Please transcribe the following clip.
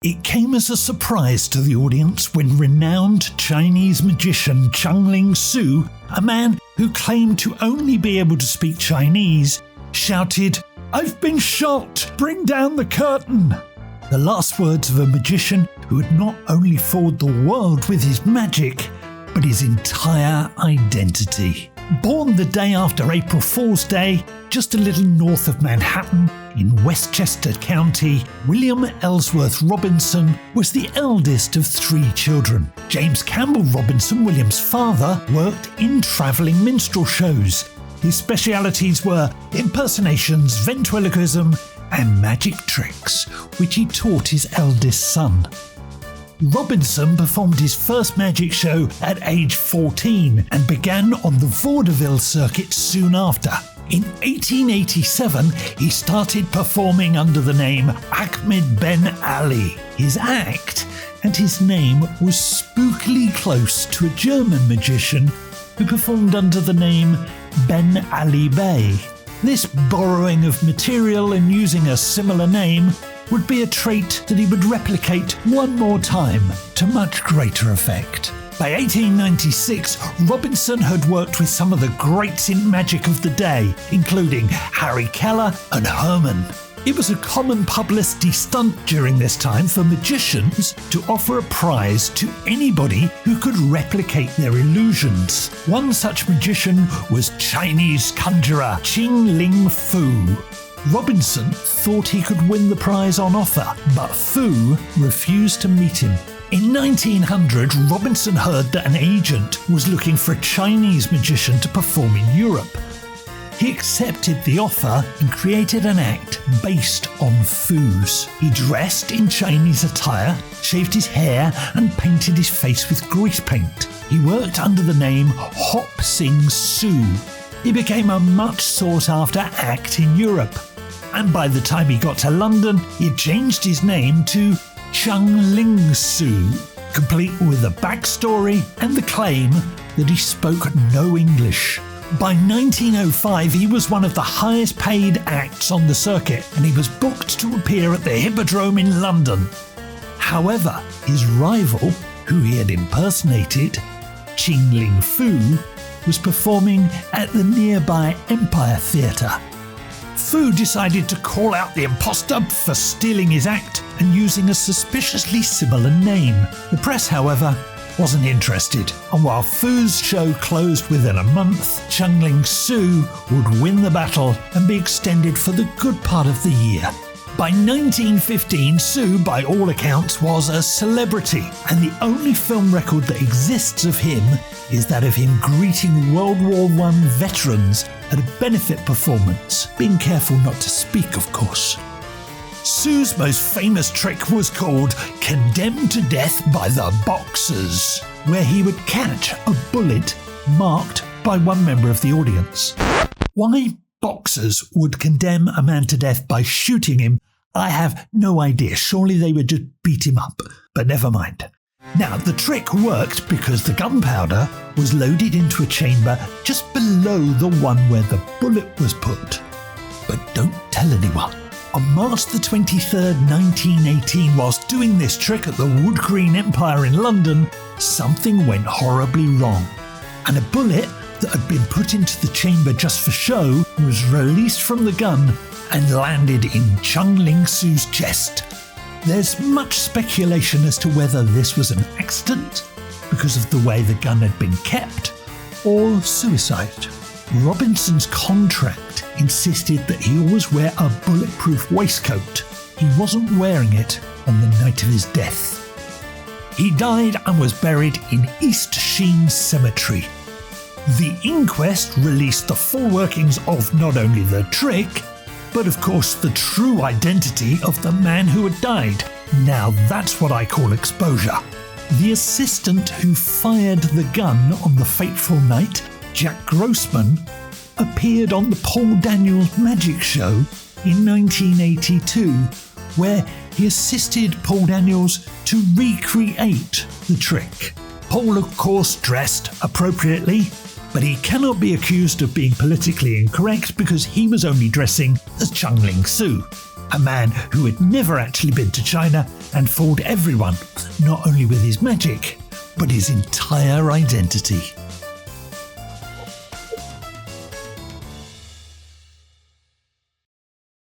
It came as a surprise to the audience when renowned Chinese magician Chung Ling Soo, a man who claimed to only be able to speak Chinese, shouted, "I've been shot! Bring down the curtain!" The last words of a magician who had not only fooled the world with his magic, but his entire identity. Born the day after April Fool's Day, just a little north of Manhattan, in Westchester County, William Ellsworth Robinson was the eldest of 3 children. James Campbell Robinson, William's father, worked in travelling minstrel shows. His specialities were impersonations, ventriloquism, and magic tricks, which he taught his eldest son. Robinson performed his first magic show at age 14 and began on the vaudeville circuit soon after. In 1887, he started performing under the name Ahmed Ben Ali. His act and his name was spookily close to a German magician who performed under the name Ben Ali Bey. This borrowing of material and using a similar name would be a trait that he would replicate one more time to much greater effect. By 1896, Robinson had worked with some of the greats in magic of the day, including Harry Keller and Herman. It was a common publicity stunt during this time for magicians to offer a prize to anybody who could replicate their illusions. One such magician was Chinese conjurer Chung Ling Soo. Robinson thought he could win the prize on offer, but Fu refused to meet him. In 1900, Robinson heard that an agent was looking for a Chinese magician to perform in Europe. He accepted the offer and created an act based on Fu's. He dressed in Chinese attire, shaved his hair, and painted his face with grease paint. He worked under the name Hop Sing Soo. He became a much sought-after act in Europe. And by the time he got to London, he had changed his name to Chung Ling Soo, complete with a backstory and the claim that he spoke no English. By 1905, he was one of the highest paid acts on the circuit, and he was booked to appear at the Hippodrome in London. However, his rival, who he had impersonated, Chung Ling Soo, was performing at the nearby Empire Theatre. Fu decided to call out the imposter for stealing his act and using a suspiciously similar name. The press, however, wasn't interested, and while Fu's show closed within a month, Chung Ling Soo would win the battle and be extended for the good part of the year. By 1915, Soo, by all accounts, was a celebrity, and the only film record that exists of him is that of him greeting World War I veterans at a benefit performance, being careful not to speak, of course. Soo's most famous trick was called Condemned to Death by the Boxers, where he would catch a bullet marked by one member of the audience. Why boxers would condemn a man to death by shooting him, I have no idea. Surely they would just beat him up, but never mind. Now, the trick worked because the gunpowder was loaded into a chamber just below the one where the bullet was put. But don't tell anyone. On March the 23rd, 1918, whilst doing this trick at the Wood Green Empire in London, something went horribly wrong, and a bullet that had been put into the chamber just for show was released from the gun and landed in Chung Ling Soo's chest. There's much speculation as to whether this was an accident because of the way the gun had been kept, or suicide. Robinson's contract insisted that he always wear a bulletproof waistcoat. He wasn't wearing it on the night of his death. He died and was buried in East Sheen Cemetery. The inquest released the full workings of not only the trick, but of course the true identity of the man who had died. Now that's what I call exposure. The assistant who fired the gun on the fateful night, Jack Grossman, appeared on the Paul Daniels Magic Show in 1982, where he assisted Paul Daniels to recreate the trick. Paul, of course, dressed appropriately, but he cannot be accused of being politically incorrect because he was only dressing as Chung Ling Soo. a man who had never actually been to China and fooled everyone, not only with his magic, but his entire identity.